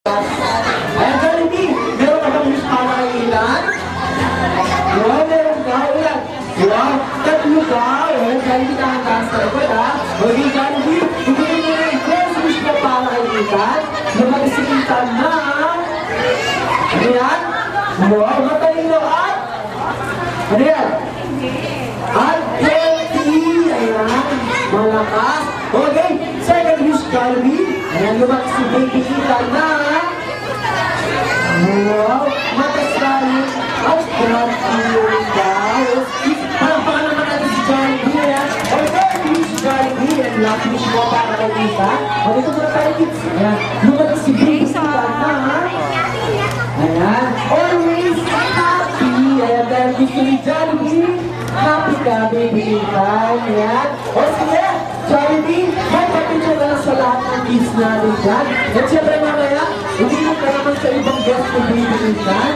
Ayan, Jollibee, meron ka bang wish para kay Ilan? Wow, meron ka, Ilan? Wow, tatlo ka. Ayan, Jollibee, nakataas ka ba, ha? Okay, Jollibee, bigyan mo na yung first wish mo para kay Ilan. Lumagsikintan na, ha? Ano yan? Wow, matalino at? Ano yan? At healthy. Ayan, malakas. Okay, second wish, Jollibee. Ayan, lumaki si Baby Ilan na, ha? Wow, matasalit at grabe daw. Palakpakan naman natin si Jollibee, ha? Okay, wish Jollibee. And last wish mo para kay Ilan. O, dito muna tayo, kids. Ayan, lumaki si Baby Ilan na, ha? Ayan, always happy. Ayan, dahil gusto ni Jollibee. Happy ka, Baby Ilan. Ayan. O, sige, Jollibee, may papicture na lang sa lahat ng kids natin dyan. At siyempre mamaya, hindi mo ka naman sa ibang guest ko, Baby Ilan.